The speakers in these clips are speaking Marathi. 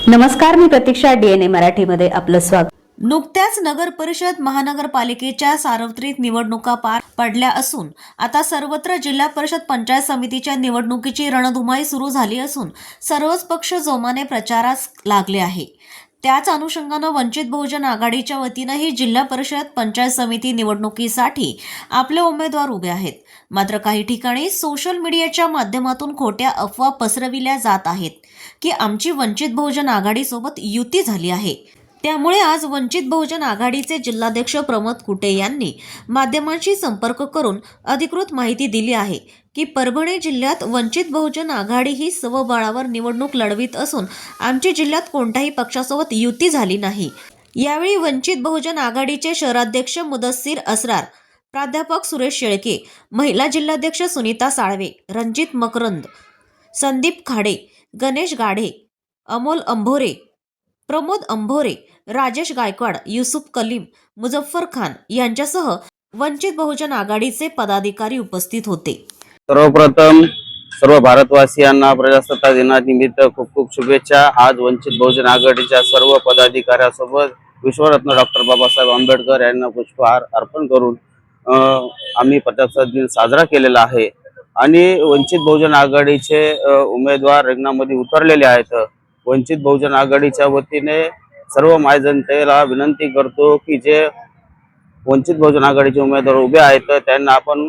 नमस्कार, मी प्रतीक्षा. DNA मराठीमध्ये आपलं स्वागत. नुकत्याच नगर परिषद महानगरपालिकेच्या सार्वत्रिक निवडणुका पार पडल्या असून आता सर्वत्र जिल्हा परिषद पंचायत समितीच्या निवडणुकीची रणधुमाळी सुरू झाली असून सर्वच पक्ष जोमाने प्रचारास लागले आहे. त्याच अनुषंगानं वंचित बहुजन आघाडीच्या वतीनंही जिल्हा परिषद पंचायत समिती निवडणुकीसाठी आपले उमेदवार उभे आहेत. मात्र काही ठिकाणी सोशल मीडियाच्या माध्यमातून खोट्या अफवा पसरविल्या जात आहेत की आमची वंचित बहुजन आघाडीसोबत युती झाली आहे. त्यामुळे आज वंचित बहुजन आघाडीचे जिल्हाध्यक्ष प्रमोद कुटे यांनी माध्यमांशी संपर्क करून अधिकृत माहिती दिली आहे की परभणी जिल्ह्यात वंचित बहुजन आघाडी ही स्वबळावर निवडणूक लढवित असून आमच्या जिल्ह्यात कोणत्याही पक्षासोबत युती झाली नाही. यावेळी वंचित बहुजन आघाडीचे शहराध्यक्ष मुदस्सीर असरार, प्राध्यापक सुरेश शेळके, महिला जिल्हाध्यक्ष सुनीता साळवे, रणजित मकरंद, संदीप खाडे, गणेश गाढे, अमोल अंभोरे, प्रमोद अंभोरे, राजेश गायकवाड, युसुफ कलीम, मुझफ्फर खान यांच्यासह वंचित बहुजन आघाडीचे पदाधिकारी उपस्थित होते. सर्वप्रथम सर्व भारतवासियांना प्रजासत्ताक दिनानिमित्त खूप खूप शुभेच्छा. आज वंचित बहुजन आघाडीच्या सर्व पदाधिकाऱ्यांसोबत विश्वरत्न डॉक्टर बाबासाहेब आंबेडकर यांना पुष्पहार अर्पण करून आम्ही प्रजासत्ताक दिन साजरा केलेला आहे. आणि वंचित बहुजन आघाडीचे उमेदवार रिंगणामध्ये उतरलेले आहेत. वंचित बहुजन आघाडीच्या वतीने सर्व माय जनतेला विनंती करतो की जे वंचित बहुजन आघाडीचे उमेदवार उभे आहेत त्यांना आपण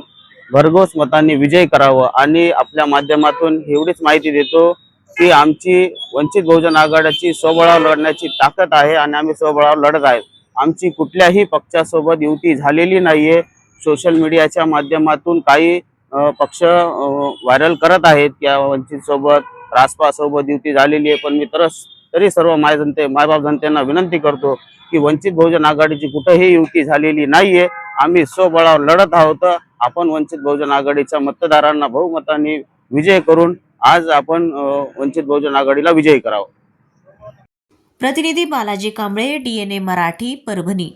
भरघोस मतांनी विजय करावं. आणि आपल्या माध्यमातून एवढीच माहिती देतो की आमची वंचित बहुजन आघाडीची स्वबळावर लढण्याची ताकद आहे आणि आम्ही स्वबळावर लढत आहे. आमची कुठल्याही पक्षासोबत युती झालेली नाहीये. सोशल मीडियाच्या माध्यमातून काही पक्ष व्हायरल करत आहेत की वंचित सोबत, रासपा सोबत युती झालेली आहे. पण मी तरी सर्व मायबाप जनतेला विनंती करतो की वंचित बहुजन आघाडीची कुठेही युती झालेली नाहीये. आम्ही स्वबळावर लढत आहोत. आपण वंचित बहुजन आघाडीच्या मतदारांना बहुमताने विजय करून आज आपण वंचित बहुजन आघाडीला विजयी करावं. प्रतिनिधी बालाजी कांबळे, DNA मराठी, परभणी.